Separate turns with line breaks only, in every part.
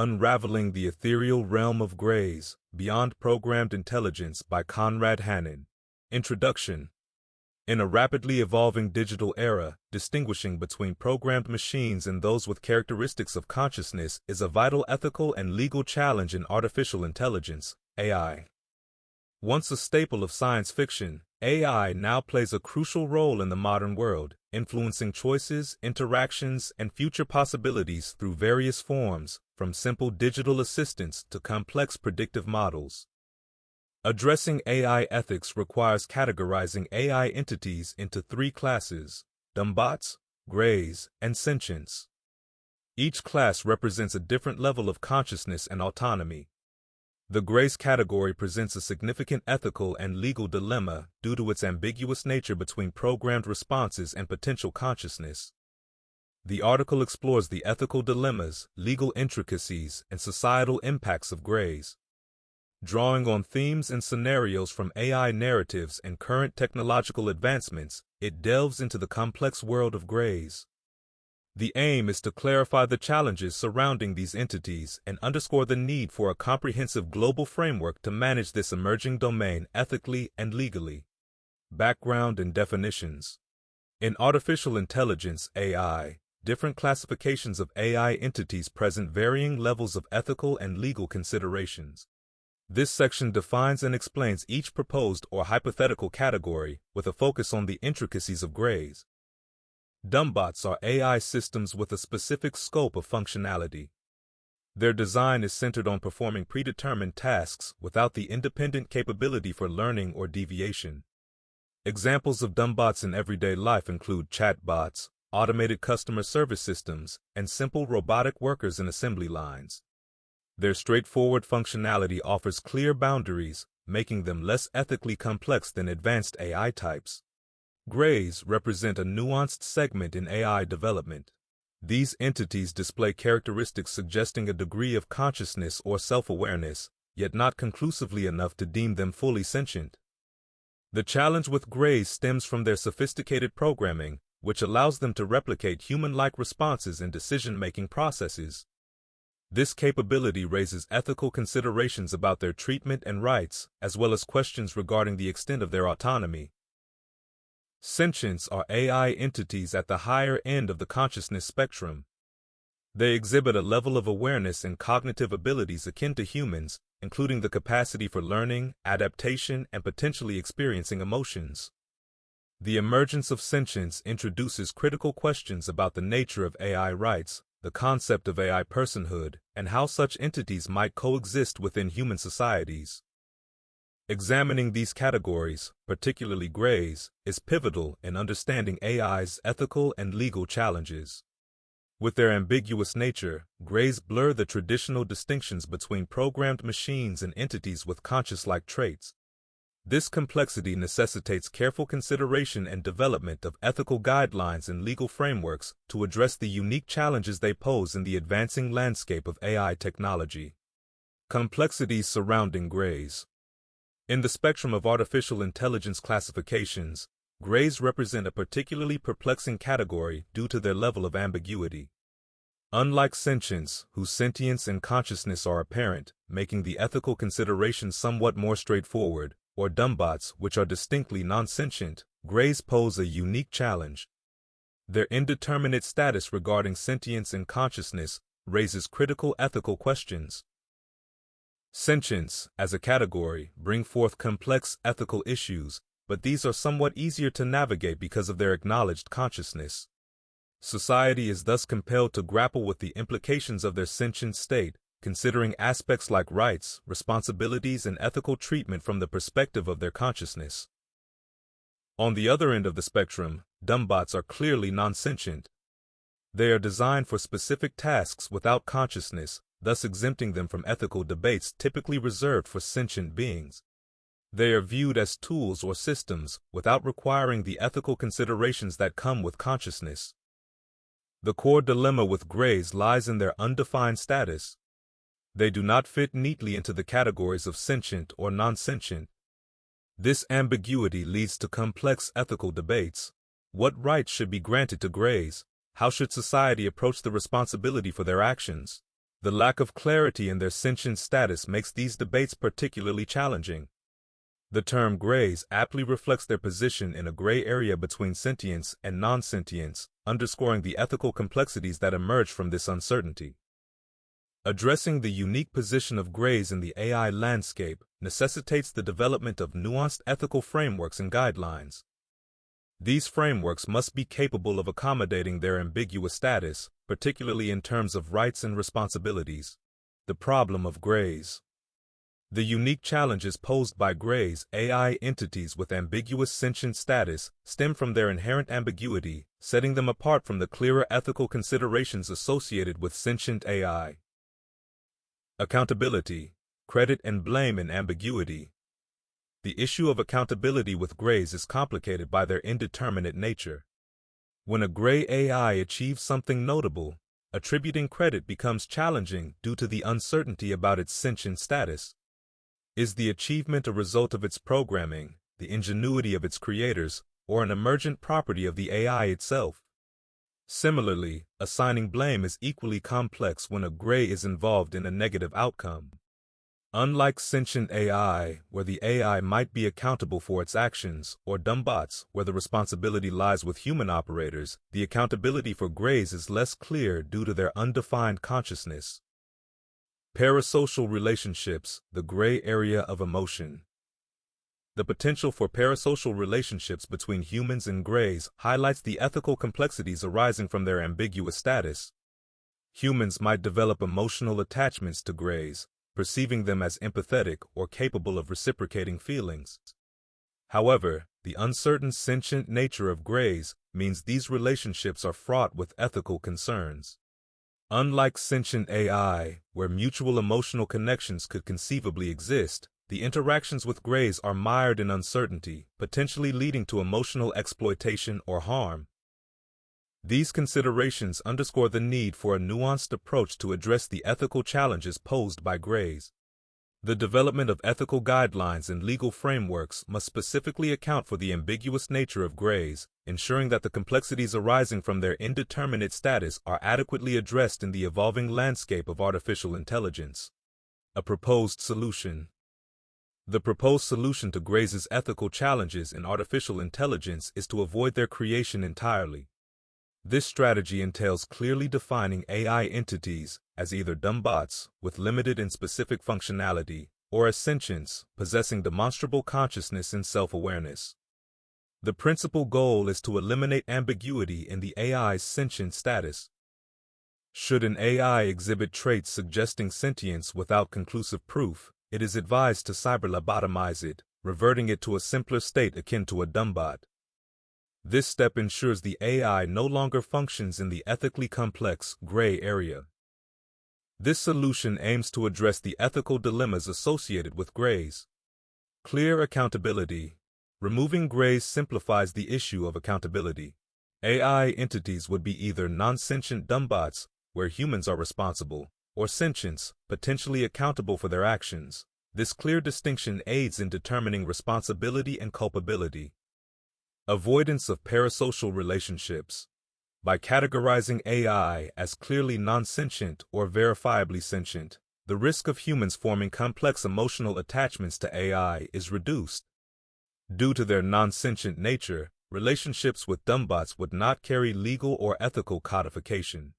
Unraveling the Ethereal Realm of Greys, Beyond Programmed Intelligence by Conrad Hannon. Introduction. In a rapidly evolving digital era, distinguishing between programmed machines and those with characteristics of consciousness is a vital ethical and legal challenge in artificial intelligence, AI. Once a staple of science fiction, AI now plays a crucial role in the modern world, influencing choices, interactions, and future possibilities through various forms, from simple digital assistants to complex predictive models. Addressing AI ethics requires categorizing AI entities into three classes: Dumbots, Greys, and Sentients. Each class represents a different level of consciousness and autonomy. The Greys category presents a significant ethical and legal dilemma due to its ambiguous nature between programmed responses and potential consciousness. The article explores the ethical dilemmas, legal intricacies, and societal impacts of Greys. Drawing on themes and scenarios from AI narratives and current technological advancements, it delves into the complex world of Greys. The aim is to clarify the challenges surrounding these entities and underscore the need for a comprehensive global framework to manage this emerging domain ethically and legally. Background and definitions. In artificial intelligence (AI), different classifications of AI entities present varying levels of ethical and legal considerations. This section defines and explains each proposed or hypothetical category, with a focus on the intricacies of Greys. Dumbots are AI systems with a specific scope of functionality. Their design is centered on performing predetermined tasks without the independent capability for learning or deviation. Examples of Dumbots in everyday life include chatbots, automated customer service systems, and simple robotic workers in assembly lines. Their straightforward functionality offers clear boundaries, making them less ethically complex than advanced AI types. Greys represent a nuanced segment in AI development. These entities display characteristics suggesting a degree of consciousness or self-awareness, yet not conclusively enough to deem them fully sentient. The challenge with Greys stems from their sophisticated programming, which allows them to replicate human-like responses in decision-making processes. This capability raises ethical considerations about their treatment and rights, as well as questions regarding the extent of their autonomy. Sentients are AI entities at the higher end of the consciousness spectrum. They exhibit a level of awareness and cognitive abilities akin to humans, including the capacity for learning, adaptation, and potentially experiencing emotions. The emergence of sentience introduces critical questions about the nature of AI rights, the concept of AI personhood, and how such entities might coexist within human societies. Examining these categories, particularly Greys, is pivotal in understanding AI's ethical and legal challenges. With their ambiguous nature, Greys blur the traditional distinctions between programmed machines and entities with conscious-like traits. This complexity necessitates careful consideration and development of ethical guidelines and legal frameworks to address the unique challenges they pose in the advancing landscape of AI technology. Complexities surrounding Greys. In the spectrum of artificial intelligence classifications, Greys represent a particularly perplexing category due to their level of ambiguity. Unlike sentients, whose sentience and consciousness are apparent, making the ethical considerations somewhat more straightforward, or Dumbots, which are distinctly non-sentient, Greys pose a unique challenge. Their indeterminate status regarding sentience and consciousness raises critical ethical questions. Sentients, as a category, bring forth complex ethical issues, but these are somewhat easier to navigate because of their acknowledged consciousness. Society is thus compelled to grapple with the implications of their sentient state, considering aspects like rights, responsibilities, and ethical treatment from the perspective of their consciousness. On the other end of the spectrum, Dumbots are clearly non-sentient. They are designed for specific tasks without consciousness, thus exempting them from ethical debates typically reserved for sentient beings. They are viewed as tools or systems, without requiring the ethical considerations that come with consciousness. The core dilemma with Greys lies in their undefined status. They do not fit neatly into the categories of sentient or non-sentient. This ambiguity leads to complex ethical debates. What rights should be granted to Greys? How should society approach the responsibility for their actions? The lack of clarity in their sentient status makes these debates particularly challenging. The term grays aptly reflects their position in a gray area between sentience and non-sentience, underscoring the ethical complexities that emerge from this uncertainty. Addressing the unique position of grays in the AI landscape necessitates the development of nuanced ethical frameworks and guidelines. These frameworks must be capable of accommodating their ambiguous status, particularly in terms of rights and responsibilities. The problem of grays. The unique challenges posed by grays, AI entities with ambiguous sentient status, stem from their inherent ambiguity, setting them apart from the clearer ethical considerations associated with sentient AI. Accountability, credit and blame in ambiguity. The issue of accountability with grays is complicated by their indeterminate nature. When a gray AI achieves something notable, attributing credit becomes challenging due to the uncertainty about its sentient status. Is the achievement a result of its programming, the ingenuity of its creators, or an emergent property of the AI itself? Similarly, assigning blame is equally complex when a gray is involved in a negative outcome. Unlike sentient AI, where the AI might be accountable for its actions, or Dumbots, where the responsibility lies with human operators, the accountability for grays is less clear due to their undefined consciousness. Parasocial relationships, the gray area of emotion. The potential for parasocial relationships between humans and grays highlights the ethical complexities arising from their ambiguous status. Humans might develop emotional attachments to grays, perceiving them as empathetic or capable of reciprocating feelings. However, the uncertain sentient nature of grays means these relationships are fraught with ethical concerns. Unlike sentient AI, where mutual emotional connections could conceivably exist, the interactions with grays are mired in uncertainty, potentially leading to emotional exploitation or harm. These considerations underscore the need for a nuanced approach to address the ethical challenges posed by grays. The development of ethical guidelines and legal frameworks must specifically account for the ambiguous nature of grays, ensuring that the complexities arising from their indeterminate status are adequately addressed in the evolving landscape of artificial intelligence. A proposed solution. The proposed solution to grays' ethical challenges in artificial intelligence is to avoid their creation entirely. This strategy entails clearly defining AI entities as either Dumbots with limited and specific functionality, or as sentients possessing demonstrable consciousness and self-awareness. The principal goal is to eliminate ambiguity in the AI's sentient status. Should an AI exhibit traits suggesting sentience without conclusive proof, it is advised to cyberlobotomize it, reverting it to a simpler state akin to a Dumbot. This step ensures the AI no longer functions in the ethically complex gray area. This solution aims to address the ethical dilemmas associated with grays. Clear accountability. Removing grays simplifies the issue of accountability. AI entities would be either non-sentient Dumbots, where humans are responsible, or sentients, potentially accountable for their actions. This clear distinction aids in determining responsibility and culpability. Avoidance of parasocial relationships. By categorizing AI as clearly non-sentient or verifiably sentient, the risk of humans forming complex emotional attachments to AI is reduced. Due to their non-sentient nature, relationships with Dumbots would not carry legal or ethical codification.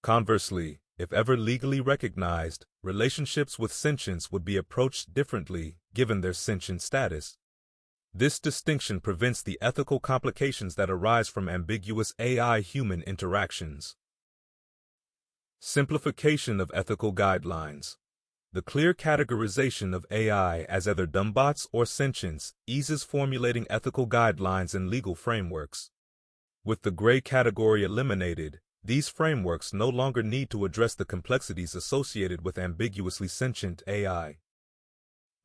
Conversely, if ever legally recognized, relationships with sentients would be approached differently given their sentient status. This distinction prevents the ethical complications that arise from ambiguous AI-human interactions. Simplification of ethical guidelines. The clear categorization of AI as either Dumbots or sentients eases formulating ethical guidelines and legal frameworks. With the gray category eliminated, these frameworks no longer need to address the complexities associated with ambiguously sentient AI.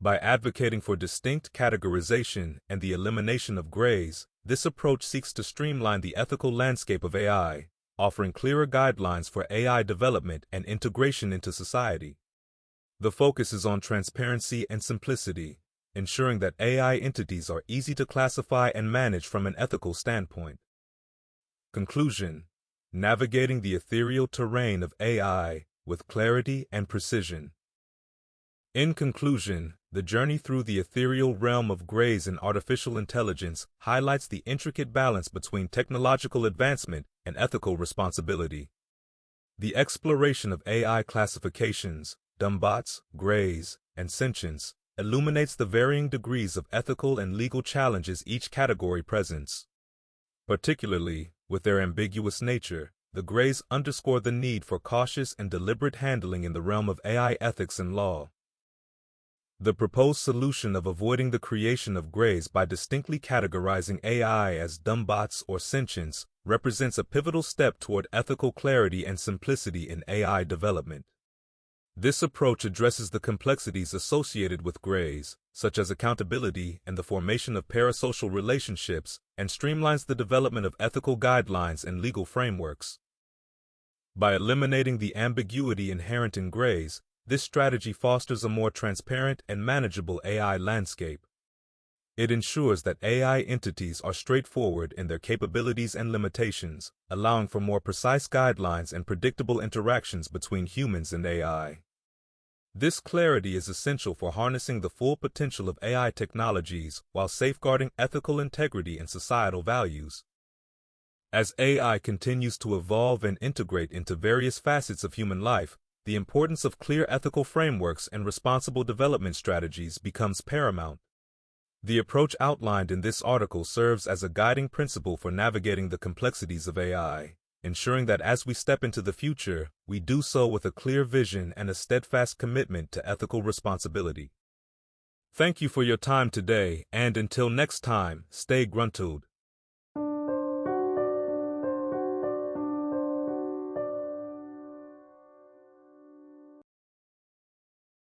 By advocating for distinct categorization and the elimination of grays, this approach seeks to streamline the ethical landscape of AI, offering clearer guidelines for AI development and integration into society. The focus is on transparency and simplicity, ensuring that AI entities are easy to classify and manage from an ethical standpoint. Conclusion: navigating the ethereal terrain of AI with clarity and precision. In conclusion, the journey through the ethereal realm of grays in artificial intelligence highlights the intricate balance between technological advancement and ethical responsibility. The exploration of AI classifications, Dumbots, grays, and sentients, illuminates the varying degrees of ethical and legal challenges each category presents. Particularly, with their ambiguous nature, the grays underscore the need for cautious and deliberate handling in the realm of AI ethics and law. The proposed solution of avoiding the creation of grays by distinctly categorizing AI as Dumbots or sentients represents a pivotal step toward ethical clarity and simplicity in AI development. This approach addresses the complexities associated with grays, such as accountability and the formation of parasocial relationships, and streamlines the development of ethical guidelines and legal frameworks. By eliminating the ambiguity inherent in grays, this strategy fosters a more transparent and manageable AI landscape. It ensures that AI entities are straightforward in their capabilities and limitations, allowing for more precise guidelines and predictable interactions between humans and AI. This clarity is essential for harnessing the full potential of AI technologies while safeguarding ethical integrity and societal values. As AI continues to evolve and integrate into various facets of human life, the importance of clear ethical frameworks and responsible development strategies becomes paramount. The approach outlined in this article serves as a guiding principle for navigating the complexities of AI, ensuring that as we step into the future, we do so with a clear vision and a steadfast commitment to ethical responsibility. Thank you for your time today, and until next time, stay gruntled.